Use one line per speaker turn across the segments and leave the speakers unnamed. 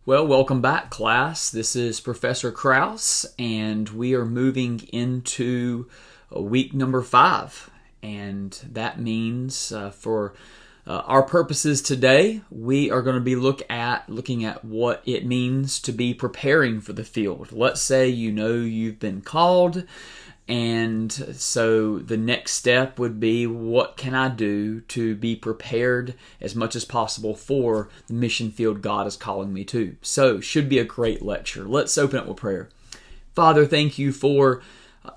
Well, welcome back, class. This is Professor Krause, and we are moving into week number 5. And that means for our purposes today, we are going to be looking at what it means to be preparing for the field. Let's say you've been called, and so the next step would be, what can I do to be prepared as much as possible for the mission field God is calling me to? So, should be a great lecture. Let's open up with prayer. Father, thank you for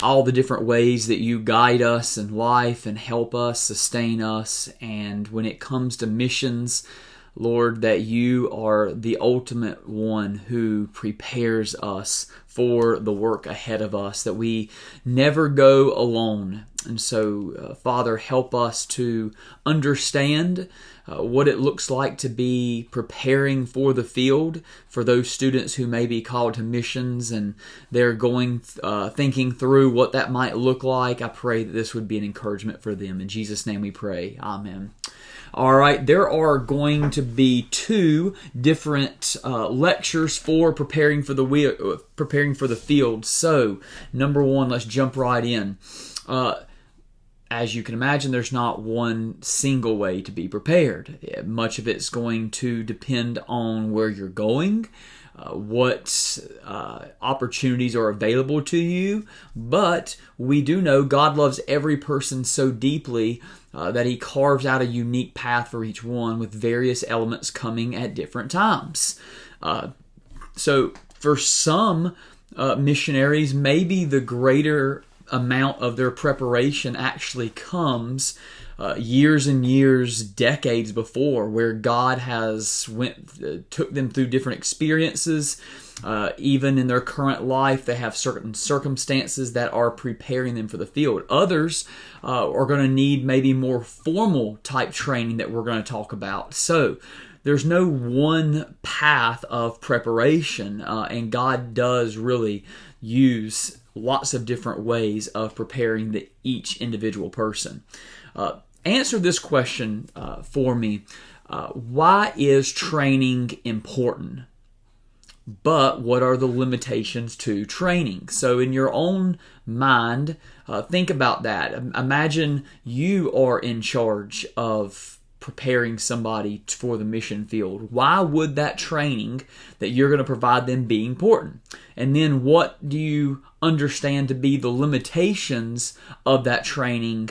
all the different ways that you guide us in life and help us, sustain us. And when it comes to missions, Lord, that you are the ultimate one who prepares us for the work ahead of us, that we never go alone. And so, Father, help us to understand what it looks like to be preparing for the field for those students who may be called to missions and they're thinking through what that might look like. I pray that this would be an encouragement for them. In Jesus' name we pray. Amen. All right, there are going to be 2 different lectures for preparing for the field. So, number 1, let's jump right in. As you can imagine, there's not one single way to be prepared. Much of it's going to depend on where you're going, what opportunities are available to you. But we do know God loves every person so deeply that He carves out a unique path for each one, with various elements coming at different times. So for some missionaries, maybe the greater amount of their preparation actually comes years and years, decades before, where God has took them through different experiences. Even in their current life, they have certain circumstances that are preparing them for the field. Others are going to need maybe more formal type training that we're going to talk about. So there's no one path of preparation, and God does really use lots of different ways of preparing each individual person. Answer this question for me. Why is training important? But what are the limitations to training? So in your own mind, think about that. Imagine you are in charge of preparing somebody for the mission field. Why would that training that you're going to provide them be important? And then what do you understand to be the limitations of that training?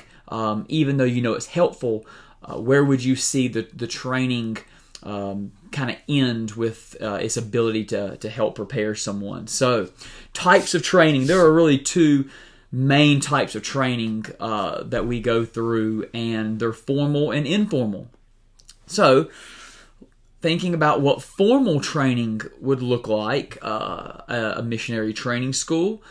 Even though you know it's helpful, where would you see the training kind of end with its ability to help prepare someone? So, types of training. There are really 2 main types of training that we go through, and they're formal and informal. So, thinking about what formal training would look like, a missionary training school,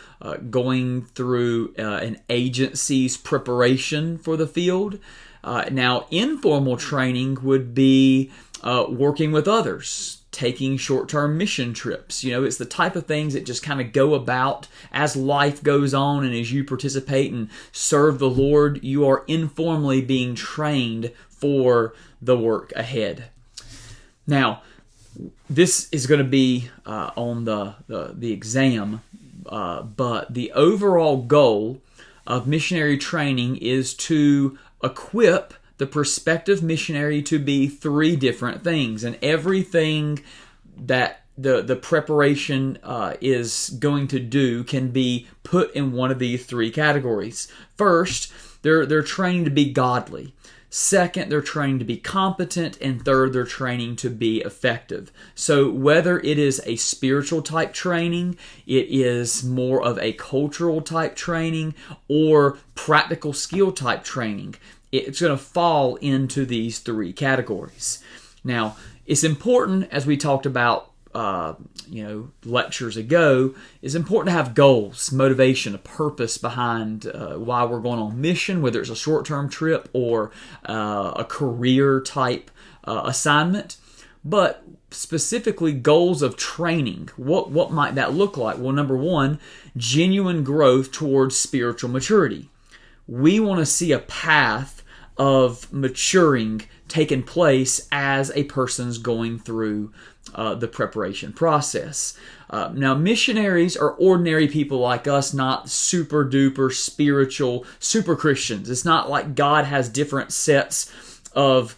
going through an agency's preparation for the field. Now, informal training would be working with others, taking short-term mission trips. It's the type of things that just kind of go about as life goes on, and as you participate and serve the Lord, you are informally being trained for the work ahead. Now, this is going to be on the exam, but the overall goal of missionary training is to equip the prospective missionary to be 3 different things, and everything that the preparation is going to do can be put in one of these 3 categories. First, they're trained to be godly. Second, they're trained to be competent. And third, they're training to be effective. So whether it is a spiritual type training, it is more of a cultural type training, or practical skill type training, it's going to fall into these 3 categories. Now, it's important, as we talked about lectures ago, it's important to have goals, motivation, a purpose behind why we're going on mission, whether it's a short-term trip or a career type assignment. But specifically, goals of training, what might that look like? Well, number 1, genuine growth towards spiritual maturity. We want to see a path of maturing taking place as a person's going through the preparation process. Now, missionaries are ordinary people like us, not super duper spiritual super Christians. It's not like God has different sets of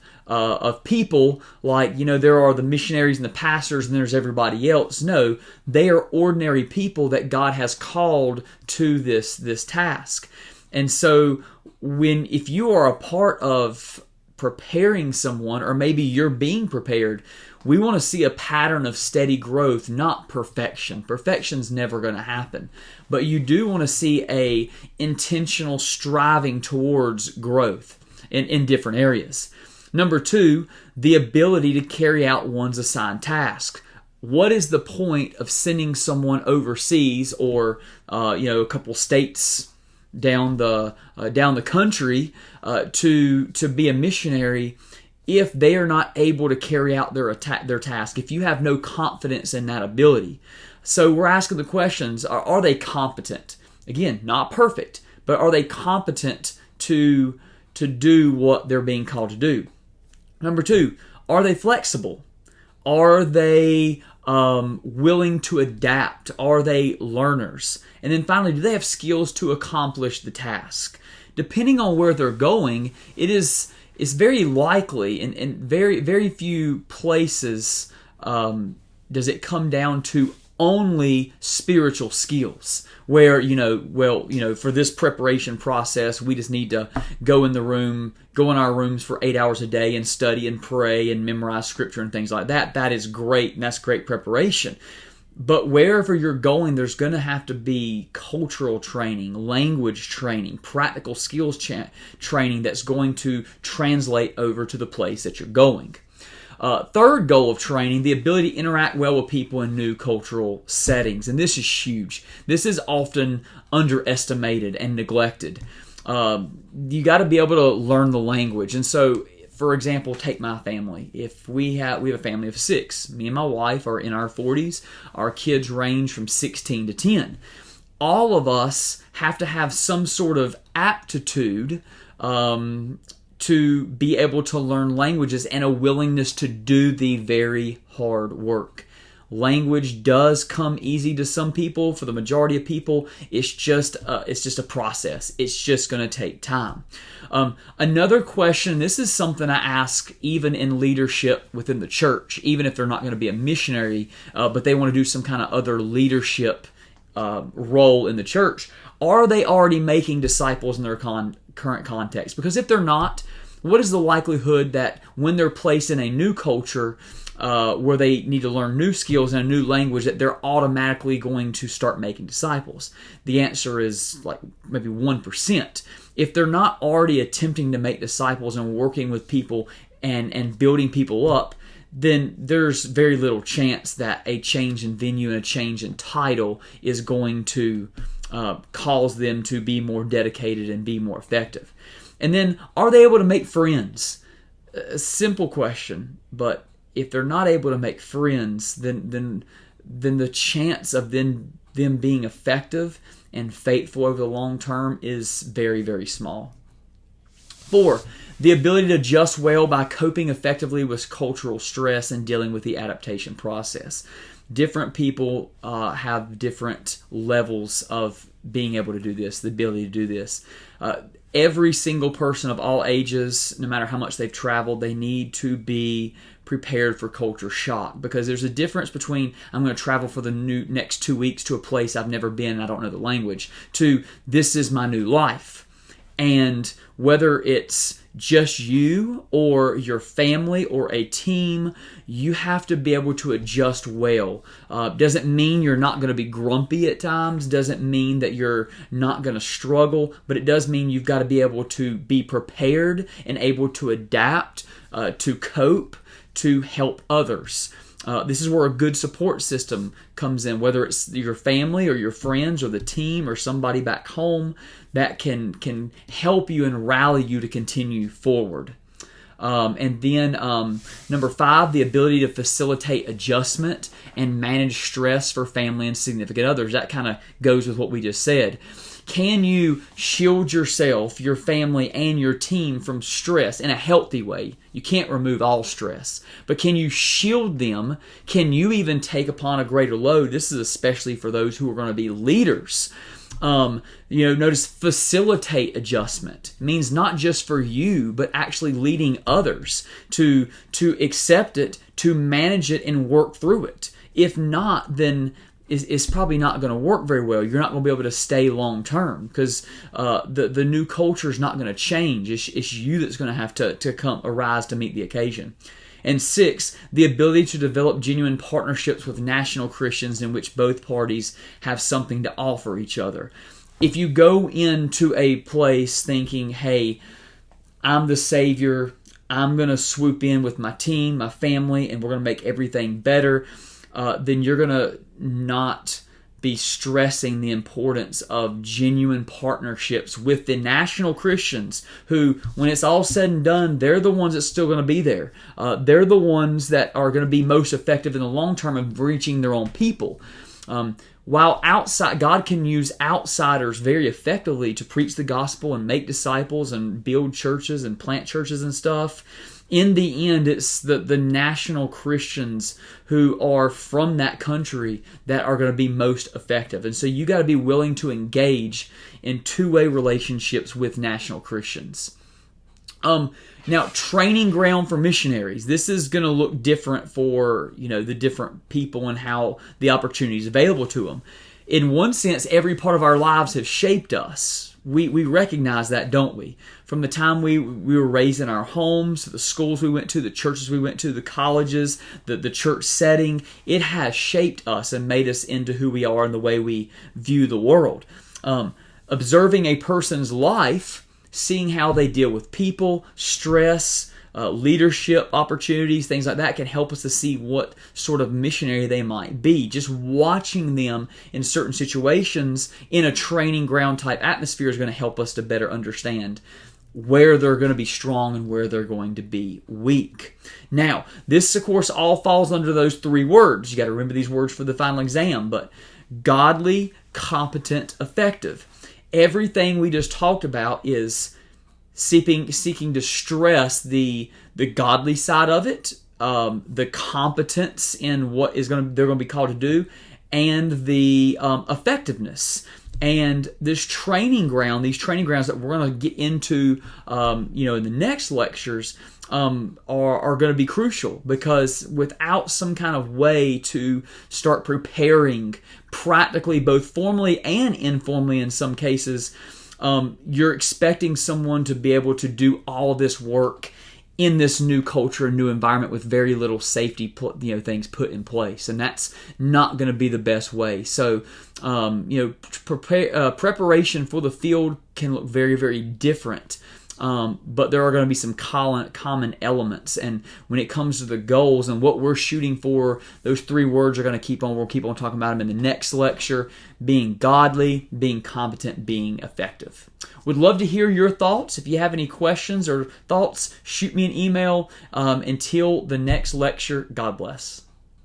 people, like, there are the missionaries and the pastors and there's everybody else. No, they are ordinary people that God has called to this task. And so if you are a part of preparing someone, or maybe you're being prepared, we want to see a pattern of steady growth, not perfection. Perfection's never going to happen. But you do want to see a intentional striving towards growth in different areas. Number 2, the ability to carry out one's assigned task. What is the point of sending someone overseas, or a couple states down the country to be a missionary, if they are not able to carry out their task, if you have no confidence in that ability? So we're asking the questions: are they competent? Again, not perfect, but are they competent to do what they're being called to do? Number 2, are they flexible? Are they willing to adapt? Are they learners? And then finally, do they have skills to accomplish the task? Depending on where they're going, it's very likely, in very, very few places does it come down to only spiritual skills, where, for this preparation process, we just need to go in our rooms for 8 hours a day and study and pray and memorize scripture and things like that. That is great, and that's great preparation. But wherever you're going, there's going to have to be cultural training, language training, practical skills training that's going to translate over to the place that you're going. Third goal of training, the ability to interact well with people in new cultural settings. And this is huge. This is often underestimated and neglected. You got to be able to learn the language. And so, for example, take my family. If we have a family of 6. Me and my wife are in our 40s. Our kids range from 16 to 10. All of us have to have some sort of aptitude to be able to learn languages, and a willingness to do the very hard work. Language does come easy to some people. For the majority of people, it's just a process. It's just going to take time. Another question, this is something I ask even in leadership within the church, even if they're not going to be a missionary, but they want to do some kind of other leadership role in the church. Are they already making disciples in their current context? Because if they're not, what is the likelihood that when they're placed in a new culture where they need to learn new skills and a new language, that they're automatically going to start making disciples? The answer is like maybe 1%. If they're not already attempting to make disciples and working with people and building people up, then there's very little chance that a change in venue and a change in title is going to cause them to be more dedicated and be more effective. And then, are they able to make friends? A simple question, but if they're not able to make friends, then the chance of them being effective and faithful over the long term is very, very small. 4, the ability to adjust well by coping effectively with cultural stress and dealing with the adaptation process. Different people have different levels of being able to do this, the ability to do this. Every single person of all ages, no matter how much they've traveled, they need to be prepared for culture shock, because there's a difference between I'm going to travel for the next 2 weeks to a place I've never been and I don't know the language, to this is my new life. And whether it's just you or your family or a team, you have to be able to adjust well. Doesn't mean you're not going to be grumpy at times, doesn't mean that you're not going to struggle, but it does mean you've got to be able to be prepared and able to adapt, to cope, to help others. This is where a good support system comes in, whether it's your family or your friends or the team or somebody back home that can help you and rally you to continue forward. And then number 5, the ability to facilitate adjustment and manage stress for family and significant others. That kind of goes with what we just said. Can you shield yourself, your family, and your team from stress in a healthy way? You can't remove all stress, but can you shield them? Can you even take upon a greater load? This is especially for those who are going to be leaders. Notice facilitate adjustment. It means not just for you, but actually leading others to accept it, to manage it, and work through it. If not, then it's probably not going to work very well. You're not going to be able to stay long term because the new culture is not going to change. It's you that's going to have to arise to meet the occasion. And 6, the ability to develop genuine partnerships with national Christians in which both parties have something to offer each other. If you go into a place thinking, hey, I'm the Savior, I'm going to swoop in with my team, my family, and we're going to make everything better, then you're going to not be stressing the importance of genuine partnerships with the national Christians who, when it's all said and done, they're the ones that's still going to be there. They're the ones that are going to be most effective in the long term of reaching their own people. While outside, God can use outsiders very effectively to preach the gospel and make disciples and build churches and plant churches and stuff. In the end, it's the national Christians who are from that country that are going to be most effective. And so you got to be willing to engage in two-way relationships with national Christians. Now, training ground for missionaries. This is going to look different for, the different people and how the opportunity is available to them. In one sense, every part of our lives have shaped us. We recognize that, don't we? From the time we were raised in our homes, the schools we went to, the churches we went to, the colleges, the church setting, it has shaped us and made us into who we are and the way we view the world. Observing a person's life, seeing how they deal with people, stress, leadership opportunities, things like that can help us to see what sort of missionary they might be. Just watching them in certain situations in a training ground type atmosphere is going to help us to better understand where they're going to be strong and where they're going to be weak. Now, this of course all falls under those 3 words. You got to remember these words for the final exam, but godly, competent, effective. Everything we just talked about is seeking to stress the godly side of it, the competence in what they're going to be called to do, and the effectiveness. And this training ground, these training grounds that we're going to get into, in the next lectures, are going to be crucial, because without some kind of way to start preparing practically, both formally and informally in some cases, you're expecting someone to be able to do all this work in this new culture and new environment with very little safety things put in place, and that's not going to be the best way. So preparation for the field can look very, very different, but there are going to be some common elements. And when it comes to the goals and what we're shooting for, those 3 words are going to we'll keep on talking about them in the next lecture: being godly, being competent, being effective. Would love to hear your thoughts. If you have any questions or thoughts, shoot me an email. Until the next lecture, God bless.